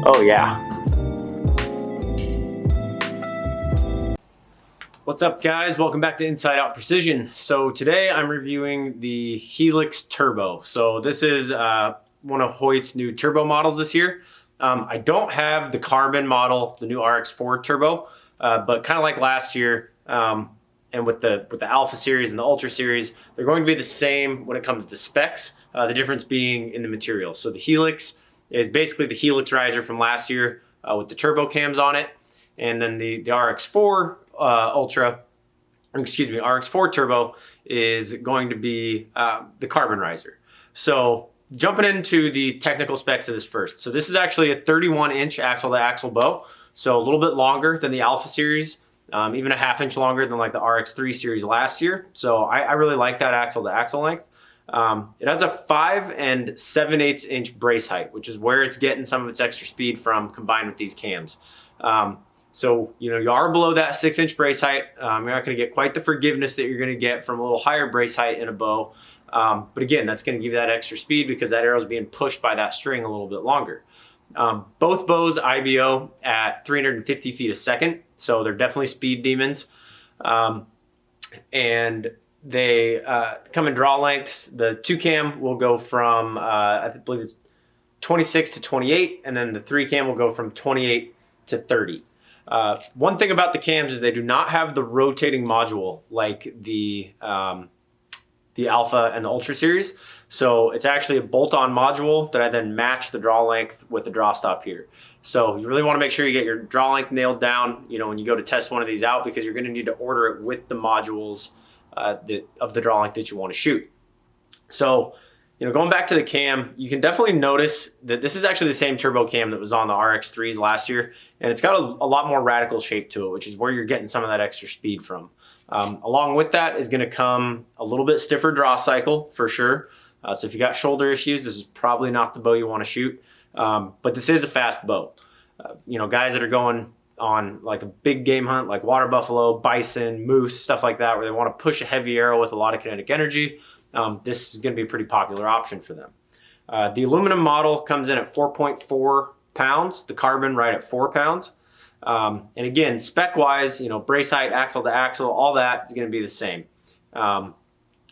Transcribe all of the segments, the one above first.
Oh yeah. What's up guys? Welcome back to Inside Out Precision. So today I'm reviewing the Helix Turbo. So this is one of Hoyt's new turbo models this year. I don't have the carbon model, the new RX4 Turbo, but kind of like last year, and with the Alpha series and the Ultra series, they're going to be the same when it comes to specs, the difference being in the material. So the Helix is basically the Helix riser from last year with the turbo cams on it. And then the RX4 RX4 Turbo is going to be the carbon riser. So jumping into the technical specs of this first. So this is actually a 31-inch axle-to-axle bow. So a little bit longer than the Alpha series, even a half-inch longer than like the RX3 series last year. So I really like that axle-to-axle length. It has a 5 7/8 inch brace height, which is where it's getting some of its extra speed from combined with these cams. So, you know, you are below that 6-inch brace height. You're not going to get quite the forgiveness that you're going to get from a little higher brace height in a bow. But again, that's going to give you that extra speed because that arrow is being pushed by that string a little bit longer. Both bows IBO at 350 feet a second. So they're definitely speed demons. And they come in draw lengths. The 2-cam will go from, I believe it's 26 to 28. And then the 3-cam will go from 28 to 30. One thing about the cams is they do not have the rotating module like the Alpha and the Ultra series. So it's actually a bolt-on module that I then match the draw length with the draw stop here. So you really want to make sure you get your draw length nailed down, you know, when you go to test one of these out, because you're going to need to order it with the modules of the draw length that you want to shoot. So, you know, going back to the cam, you can definitely notice that this is actually the same turbo cam that was on the RX3s last year. And it's got a lot more radical shape to it, which is where you're getting some of that extra speed from. Along with that is going to come a little bit stiffer draw cycle for sure. So if you got shoulder issues, this is probably not the bow you want to shoot. But this is a fast bow. You know, guys that are going on like a big game hunt, like water buffalo, bison, moose, stuff like that, where they want to push a heavy arrow with a lot of kinetic energy, this is going to be a pretty popular option for them. The aluminum model comes in at 4.4 pounds, the carbon right at 4 pounds. And again, spec-wise, you know, brace height, axle to axle, all that is going to be the same.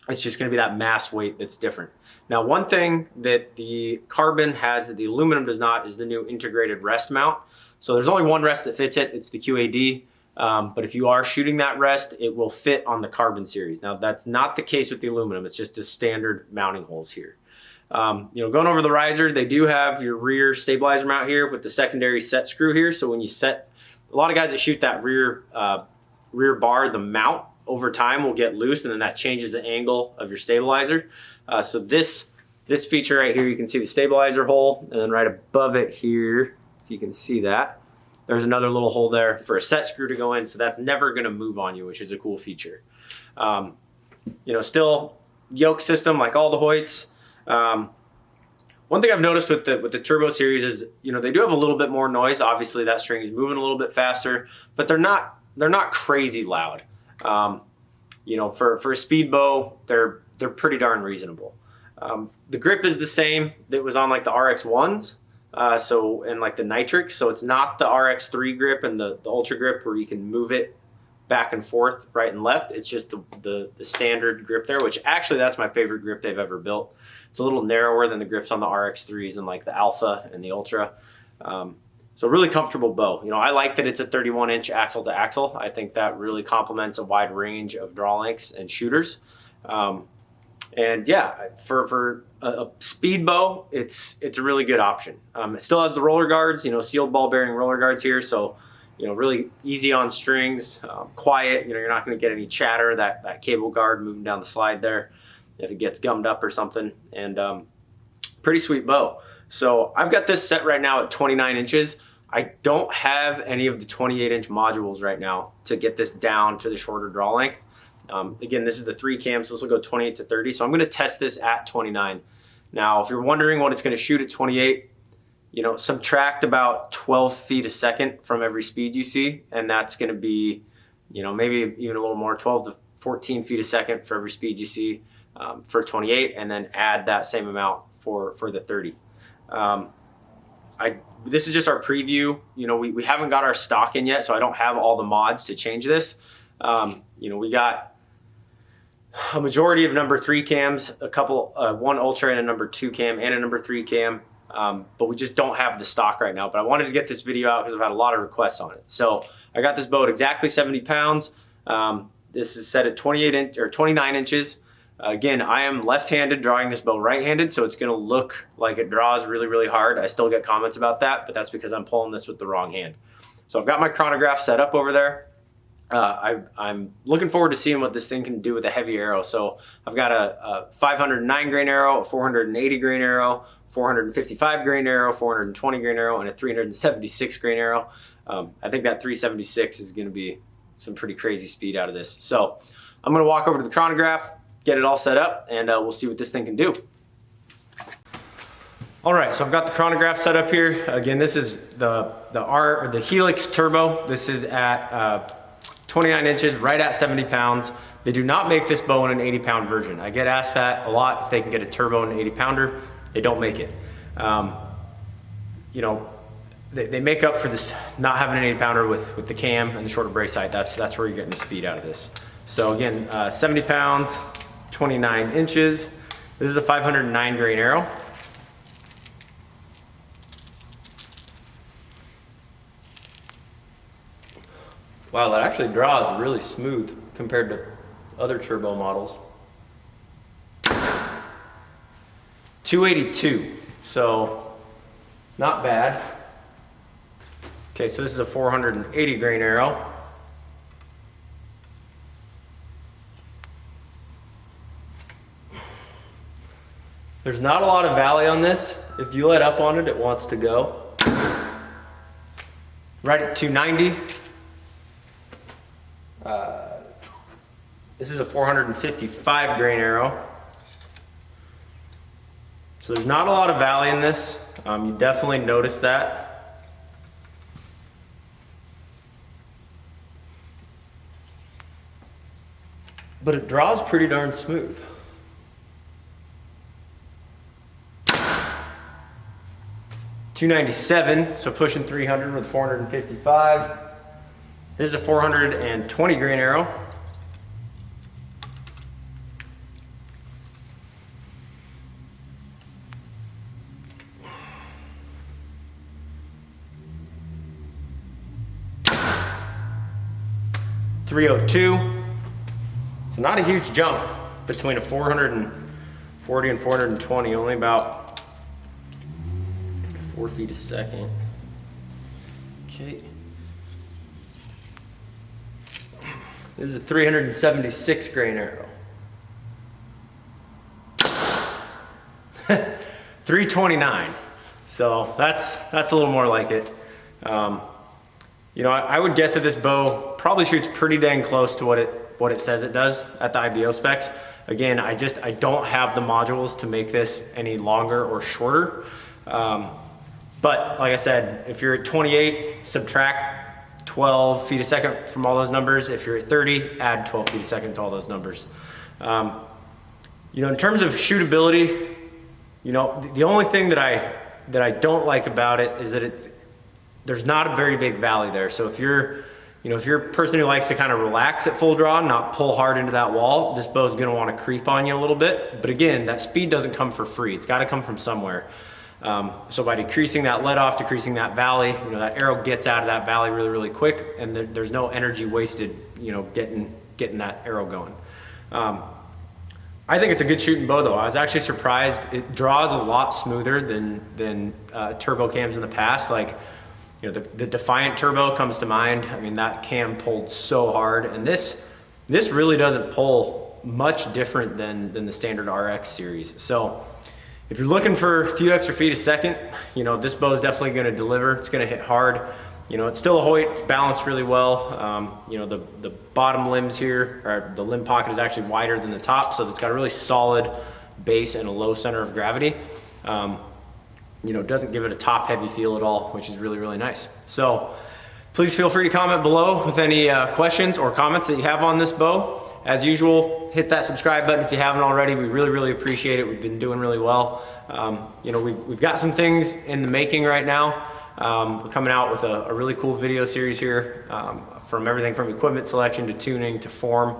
It's just going to be that mass weight that's different. Now, one thing that the carbon has that the aluminum does not is the new integrated rest mount. So there's only one rest that fits it. It's the QAD. But if you are shooting that rest, it will fit on the carbon series. Now, that's not the case with the aluminum. It's just a standard mounting holes here. You know, going over the riser, they do have your rear stabilizer mount here with the secondary set screw here. So when you set, a lot of guys that shoot that rear bar, the mount over time will get loose, and then that changes the angle of your stabilizer. So this feature right here, you can see the stabilizer hole, and then right above it here, if you can see that, there's another little hole there for a set screw to go in. So that's never going to move on you, which is a cool feature. You know, still yoke system like all the Hoyts. One thing I've noticed with the Turbo series is, you know, they do have a little bit more noise. Obviously that string is moving a little bit faster, but they're not crazy loud. You know, for a speed bow, they're pretty darn reasonable. The grip is the same that was on like the RX1s. And like the nitrics, so it's not the RX3 grip and the Ultra grip where you can move it back and forth, right and left. It's just the standard grip there, which actually that's my favorite grip they've ever built. It's a little narrower than the grips on the RX3s and like the Alpha and the Ultra. So really comfortable bow. You know, I like that it's a 31-inch axle to axle. I think that really complements a wide range of draw lengths and shooters. And yeah, for a speed bow, it's a really good option. It still has the roller guards, you know, sealed ball bearing roller guards here. So, you know, really easy on strings, quiet, you know, you're not going to get any chatter, that cable guard moving down the slide there if it gets gummed up or something. And pretty sweet bow. So I've got this set right now at 29 inches. I don't have any of the 28-inch modules right now to get this down to the shorter draw length. Again, this is the 3-cam, so this will go 28 to 30. So I'm going to test this at 29. Now, if you're wondering what it's going to shoot at 28, you know, subtract about 12 feet a second from every speed you see, and that's going to be, you know, maybe even a little more, 12 to 14 feet a second for every speed you see for 28, and then add that same amount for the 30. this is just our preview. You know, we haven't got our stock in yet, so I don't have all the mods to change this. You know, we got a majority of number 3 cams, a couple, one Ultra and a number 2 cam and a number 3 cam. But we just don't have the stock right now. But I wanted to get this video out because I've had a lot of requests on it. So I got this bow at exactly 70 pounds. This is set at 29 inches. Again, I am left-handed drawing this bow right-handed, so it's gonna look like it draws really, really hard. I still get comments about that, but that's because I'm pulling this with the wrong hand. So I've got my chronograph set up over there. I'm looking forward to seeing what this thing can do with a heavy arrow. So I've got a 509 grain arrow, a 480 grain arrow, 455 grain arrow, 420 grain arrow, and a 376 grain arrow. I think that 376 is gonna be some pretty crazy speed out of this. So I'm gonna walk over to the chronograph, get it all set up, and we'll see what this thing can do. All right, so I've got the chronograph set up here. Again, this is the Helix Turbo. This is at 29 inches, right at 70 pounds. They do not make this bow in an 80-pound version. I get asked that a lot, if they can get a turbo in an 80-pounder. They don't make it. You know, they make up for this not having an 80-pounder with the cam and the shorter brace height. That's where you're getting the speed out of this. So again, 70 pounds, 29 inches. This is a 509 grain arrow. Wow, that actually draws really smooth compared to other turbo models. 282, so not bad. Okay, so this is a 480 grain arrow. There's not a lot of valley on this. If you let up on it, it wants to go. Right at 290. This is a 455 grain arrow. So there's not a lot of valley in this. You definitely notice that. But it draws pretty darn smooth. $297, so pushing 300 with 455. This is a 420 grain arrow. $302. So not a huge jump between a 440 and 420, only about 4 feet a second. Okay. This is a 376 grain arrow. 329. So that's a little more like it. You know, I would guess that this bow probably shoots pretty dang close to what it says it does at the IBO specs. Again, I don't have the modules to make this any longer or shorter. But like I said, if you're at 28, subtract 12 feet a second from all those numbers. If you're at 30, add 12 feet a second to all those numbers. You know, in terms of shootability, you know, the only thing that I don't like about it is that there's not a very big valley there. So if you're a person who likes to kind of relax at full draw, not pull hard into that wall, this bow is going to want to creep on you a little bit. But again, that speed doesn't come for free. It's got to come from somewhere. So by decreasing that let off, decreasing that valley, you know, that arrow gets out of that valley really, really quick, and there's no energy wasted, you know, getting that arrow going. I think it's a good shooting bow though. I was actually surprised. It draws a lot smoother than turbo cams in the past. Like, you know, the Defiant Turbo comes to mind. I mean, that cam pulled so hard, and this really doesn't pull much different than the standard RX series. So if you're looking for a few extra feet a second, you know, this bow is definitely going to deliver. It's going to hit hard. You know, it's still a Hoyt. It's balanced really well. You know, the bottom limbs here, or the limb pocket is actually wider than the top, so it's got a really solid base and a low center of gravity. You know, doesn't give it a top heavy feel at all, which is really, really nice. So Please feel free to comment below with any questions or comments that you have on this bow. As usual, hit that subscribe button if you haven't already. We really appreciate it. We've been doing really well. You know, we've got some things in the making right now. We're coming out with a really cool video series here, from everything from equipment selection to tuning to form.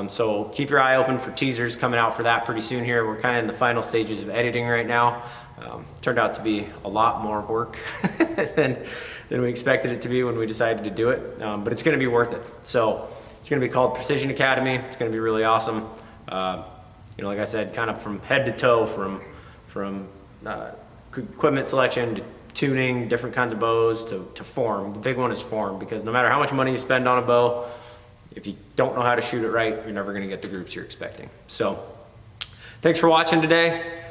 So keep your eye open for teasers coming out for that pretty soon here. We're kind of in the final stages of editing right now. Turned out to be a lot more work than we expected it to be when we decided to do it, but it's going to be worth it. So it's going to be called Precision Academy. It's going to be really awesome. You know, like I said, kind of from head to toe, from equipment selection to tuning, different kinds of bows to form. The big one is form, because no matter how much money you spend on a bow, if you don't know how to shoot it right, you're never going to get the groups you're expecting. So thanks for watching today.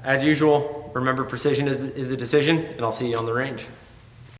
As usual, remember precision is a decision, and I'll see you on the range.